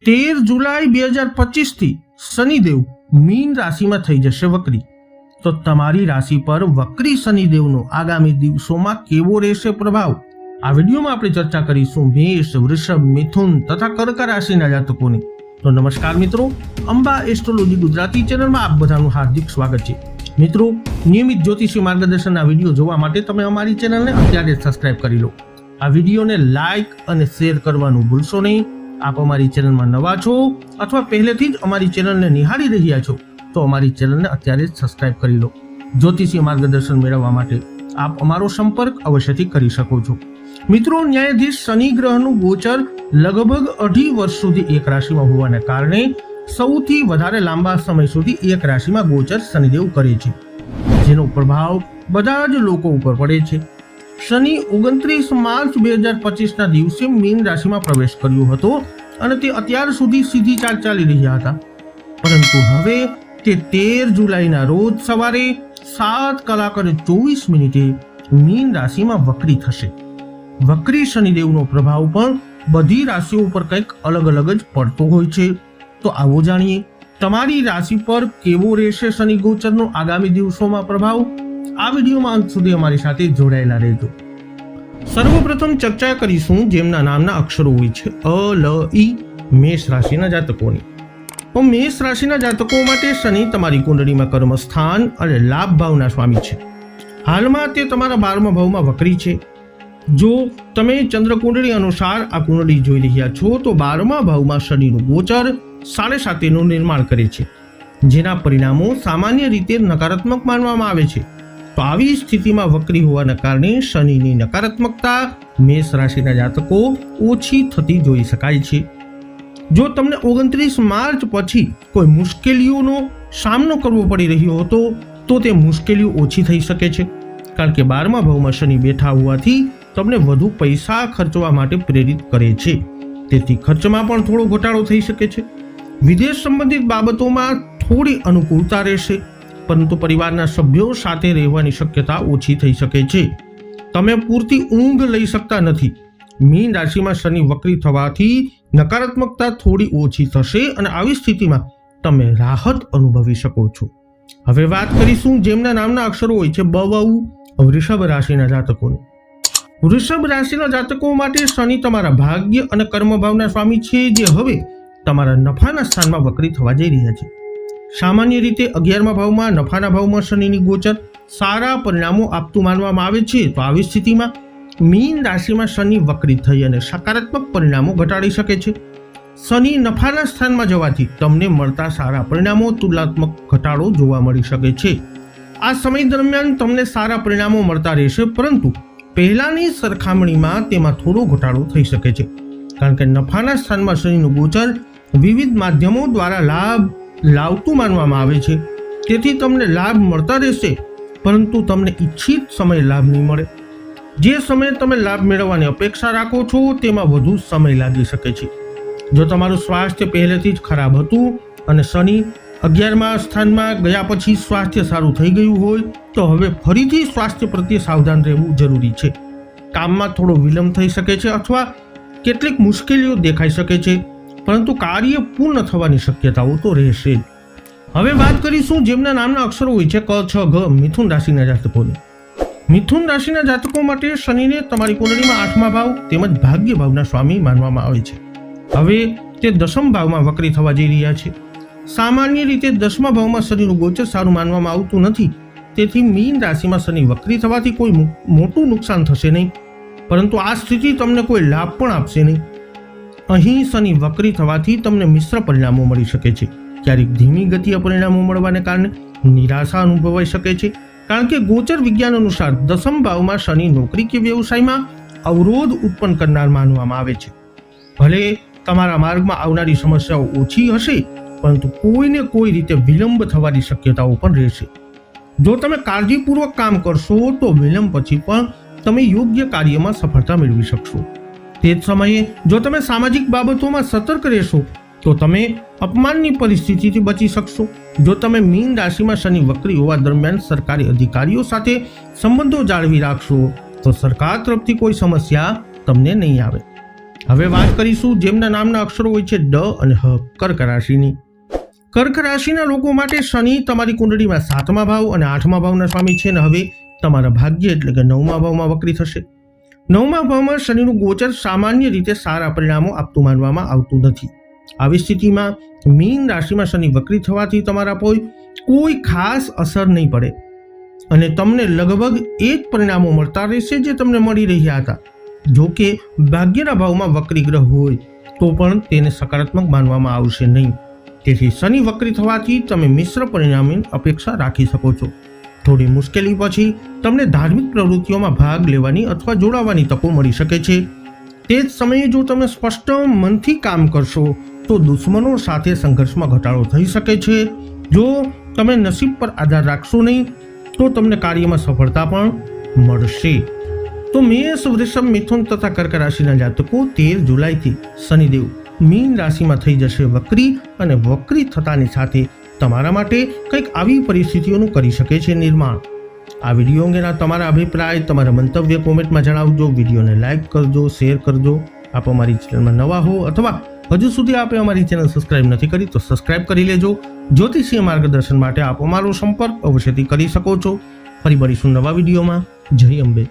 13 જુલાઈ 2025 થી શનિદેવ મીન રાશિમાં થઈ જશે વક્રી। તો તમારી રાશિ પર વક્રી શનિદેવનો આગામી દિવસોમાં કેવો રહેશે પ્રભાવ, આ વિડીયોમાં આપણે ચર્ચા કરીશું મેષ, વૃષભ, મિથુન તથા કર્ક રાશિના જાતકોની। તો નમસ્કાર મિત્રો, અંબા એસ્ટ્રોલોજી ગુજરાતી ચેનલમાં આપ બધાનું હાર્દિક સ્વાગત છે। મિત્રો, નિયમિત જ્યોતિષી માર્ગદર્શનના વિડીયો જોવા માટે તમે અમારી ચેનલને અત્યારે સબસ્ક્રાઇબ કરી લો। આ વિડીયોને લાઇક અને શેર કરવાનું ભૂલશો નહીં। આપ અમારી ચેનલમાં નવા છો અથવા પહેલેથી જ અમારી ચેનલને નિહાળી રહ્યા છો તો અમારી ચેનલને અત્યારે જ સબસ્ક્રાઇબ કરી લો। જ્યોતિષી માર્ગદર્શન મેળવવા માટે આપ અમારો સંપર્ક અવશ્યથી કરી શકો છો। મિત્રો, ન્યાયાધીશ શનિ ગ્રહનું ગોચર લગભગ 2.5 વર્ષ સુધી એક રાશિમાં હોવાને કારણે સૌથી વધારે લાંબા સમય સુધી એક રાશિમાં ગોચર શનિદેવ કરે છે, જેનો પ્રભાવ બધા જ લોકો ઉપર પડે છે। શનિ 29 માર્ચ 2025 દિવસે મીન રાશિમાં પ્રવેશ કર્યો હતો અને તે અત્યાર સુધી સીધી ચાલ ચાલી રહ્યા હતા, પરંતુ હવે તે 13 જુલાઈના રોજ સવારે 7:24 મીન રાશિમાં વક્રી થશે। વક્રી શનિદેવનો પ્રભાવ પણ બધી રાશિઓ ઉપર કંઈક અલગ અલગ જ પડતો હોય છે। તો આવો જાણીએ તમારી રાશિ પર કેવો રહેશે શનિ ગોચરનો આગામી દિવસોમાં પ્રભાવ। આ વિડીયોમાં અંત સુધી અમારી સાથે જોડાયેલા રહેજો। સર્વપ્રથમ ચર્ચા કરીશું જેમના નામના અક્ષરો હોય છે અ, લ, ઈ, મેષ રાશિના જાતકોની। તો મેષ રાશિના જાતકો માટે શનિ તમારી કુંડળીમાં કર્મસ્થાન અને લાભ ભાવના સ્વામી છે। હાલમાં તે તમારા 12મા ભાવમાં વક્રી છે। જો તમે ચંદ્ર કુંડળી અનુસાર આ કુંડળી જોઈ રહ્યા છો તો 12મા ભાવમાં શનિનું ગોચર 7.5 નું નિર્માણ કરે છે, જેના પરિણામો સામાન્ય રીતે નકારાત્મક માનવામાં આવે છે। તો આવી સ્થિતિમાં વક્રી હોવાના કારણે શનિની નકારાત્મકતા મેષ રાશિના જાતકો ઓછી થતી જોઈ શકાય છે। જો તમને 29 માર્ચ પછી કોઈ મુશ્કેલીઓનો સામનો કરવો પડી રહ્યો હતો તો તે મુશ્કેલીઓ ઓછી થઈ શકે છે, કારણ કે 12મા ભાવમાં શનિ બેઠા હોવાથી તમને વધુ પૈસા ખર્ચવા માટે પ્રેરિત કરે છે, તેથી ખર્ચમાં પણ થોડો ઘટાડો થઈ શકે છે। વિદેશ સંબંધિત બાબતોમાં થોડી અનુકૂળતા રહેશે, પરંતુ પરિવારના સભ્યો સાથે રહેવાની શક્યતા ઓછી થઈ શકે છે। તમે પૂરતી ઊંઘ લઈ શકતા નથી। મીન રાશિમાં શનિ વક્રી થવાથી નકારાત્મકતા થોડી ઓછી થશે અને આવી સ્થિતિમાં તમે રાહત અનુભવી શકો છો। હવે વાત કરીશું જેમના નામના અક્ષરો હોય છે બ, વ, ઉ, વૃષભ રાશિના જાતકોની। વૃષભ રાશિના જાતકો માટે શનિ તમારા ભાગ્ય અને કર્મ ભાવના સ્વામી છે, જે હવે તમારા નફાના સ્થાનમાં વક્રી થવા જઈ રહ્યા છે। સામાન્ય રીતે 11મા ભાવમાં નફાના ભાવમાં શનિની ગોચર સારા પરિણામો આપતું માનવામાં આવે છે। તો આવી સ્થિતિમાં મીન રાશિમાં શનિ વક્રી થઈ અને સકારાત્મક પરિણામો ઘટાડી શકે છે। શનિ નફાના સ્થાનમાં જવાથી તમને મળતા સારા પરિણામો તુલનાત્મક ઘટાડો જોવા મળી શકે છે। આ સમય દરમિયાન તમને સારા પરિણામો મળતા રહેશે, પરંતુ પહેલાની સરખામણીમાં તેમાં થોડો ઘટાડો થઈ શકે છે, કારણ કે નફાના સ્થાનમાં શનિનું ગોચર વિવિધ માધ્યમો દ્વારા લાભ લાવતું માનવામાં આવે છે, તેથી તમને લાભ મળતા રહેશે, પરંતુ તમને ઈચ્છિત સમય લાભ નહીં મળે। જે સમયે તમે લાભ મેળવવાની અપેક્ષા રાખો છો તેમાં વધુ સમય લાગી શકે છે। જો તમારું સ્વાસ્થ્ય પહેલેથી જ ખરાબ હતું અને શનિ 11મા સ્થાનમાં ગયા પછી સ્વાસ્થ્ય સારું થઈ ગયું હોય તો હવે ફરીથી સ્વાસ્થ્ય પ્રત્યે સાવધાન રહેવું જરૂરી છે। કામમાં થોડો વિલંબ થઈ શકે છે અથવા કેટલીક મુશ્કેલીઓ દેખાઈ શકે છે, પરંતુ કાર્ય પૂર્ણ થવાની શક્યતાઓ તો રહેશે। હવે વાત કરીશું જેમના નામના અક્ષરો હોય છે ક, છ, ઘ, મિથુન રાશિના જાતકોની। મિથુન રાશિના જાતકો માટે શનિને તમારી કુંડળીમાં 8મા ભાવ તેમજ ભાગ્ય ભાવના સ્વામી માનવામાં આવે છે। હવે તે 10મ ભાવમાં વક્રી થવા જઈ રહ્યા છે। સામાન્ય રીતે 10મા ભાવમાં શનિનું ગોચર સારું માનવામાં આવતું નથી, તેથી મીન રાશિમાં શનિ વક્રી થવાથી કોઈ મોટું નુકસાન થશે નહીં, પરંતુ આ સ્થિતિ તમને કોઈ લાભ પણ આપશે નહીં। અહીં શનિ વક્રી થવાથી તમને મિશ્ર પરિણામો મળી શકે છે। ક્યારેક ધીમી ગતિએ પરિણામો મળવાને કારણે નિરાશા અનુભવાઈ શકે છે, કારણ કે ગોચર વિજ્ઞાન અનુસાર 10મ ભાવમાં શનિ નોકરી કે વ્યવસાયમાં અવરોધ ઉત્પન્ન કરનાર માનવામાં આવે છે। ભલે તમારા માર્ગમાં આવનારી સમસ્યાઓ ઓછી હશે, પરંતુ કોઈને કોઈ રીતે વિલંબ થવાની શક્યતાઓ પણ રહેશે। જો તમે કાળજીપૂર્વક કામ કરશો તો વિલંબ પછી પણ તમે યોગ્ય કાર્યમાં સફળતા મેળવી શકશો। તે જ સમયે જો તમે સામાજિક બાબતોમાં સતર્ક રહેશો તો તમે અપમાનની પરિસ્થિતિથી બચી શકશો। જો તમે મીન રાશિમાં શનિ વક્રી હોવા દરમિયાન સરકારી અધિકારીઓ સાથે સંબંધો જાળવી રાખશો તો સરકાર તરફથી કોઈ સમસ્યા તમને નહીં આવે। હવે વાત કરીશું જેમના નામના અક્ષરો હોય છે ડ અને હ, કર્ક રાશિની. કર્ક રાશિના લોકો માટે શનિ તમારી કુંડળીમાં 7મા ભાવ અને 8મા ભાવના સ્વામી છે, અને હવે તમારા ભાગ્ય એટલે કે 9મા ભાવમાં વક્રી થશે. 9મા ભાવમાં શનિનું ગોચર સામાન્ય રીતે સારા પરિણામો આપતું માનવામાં આવતું નથી. આવી સ્થિતિમાં મીન રાશિમાં શનિ વક્રી થવાથી તમારા પર કોઈ ખાસ અસર નહીં પડે અને તમને લગભગ એ જ પરિણામો મળતા રહેશે જે તમને મળી રહ્યા હતા. જો કે ભાગ્યના ભાવમાં વક્રી ગ્રહ હોય તો પણ તેને સકારાત્મક માનવામાં આવશે નહીં. તેથી શનિ વક્રી થવાથી તમે મિશ્ર પરિણામની અપેક્ષા રાખી શકો છો. થોડી મુશ્કેલી પછી તમને ધાર્મિક પ્રવૃત્તિઓમાં ભાગ લેવાની અથવા જોડાવાની તકો મળી શકે છે. તે જ સમયે જો તમે સ્પષ્ટ મનથી કામ કરશો તો દુશ્મનો સાથે સંઘર્ષમાં ઘટાડો થઈ શકે છે. જો તમે નસીબ પર આધાર રાખશો નહીં તો તમને કાર્યમાં સફળતા પણ મળશે. તો મેષ, વૃષભ, મિથુન તથા કર્ક રાશિના જાતકો 13 જુલાઈથી શનિદેવ મીન રાશિમાં થઈ જશે વક્રી, અને વક્રી થતાની સાથે તમારા માટે કંઈક આવી પરિસ્થિતિઓનું કરી શકે છે નિર્માણ. આ વિડીયો અંગેના તમારા અભિપ્રાય, તમારા મંતવ્ય કોમેન્ટમાં જણાવજો. વિડીયોને લાઇક કરજો, શેર કરજો. આપ અમારી ચેનલમાં નવા હો અથવા હજુ સુધી આપે અમારી ચેનલ સબસ્ક્રાઇબ નથી કરી તો સબસ્ક્રાઇબ કરી લેજો. જ્યોતિષીય માર્ગદર્શન માટે આપ અમારો સંપર્ક અવશ્યથી કરી શકો છો. ફરી મળીશું નવા વિડીયોમાં. જય અંબે.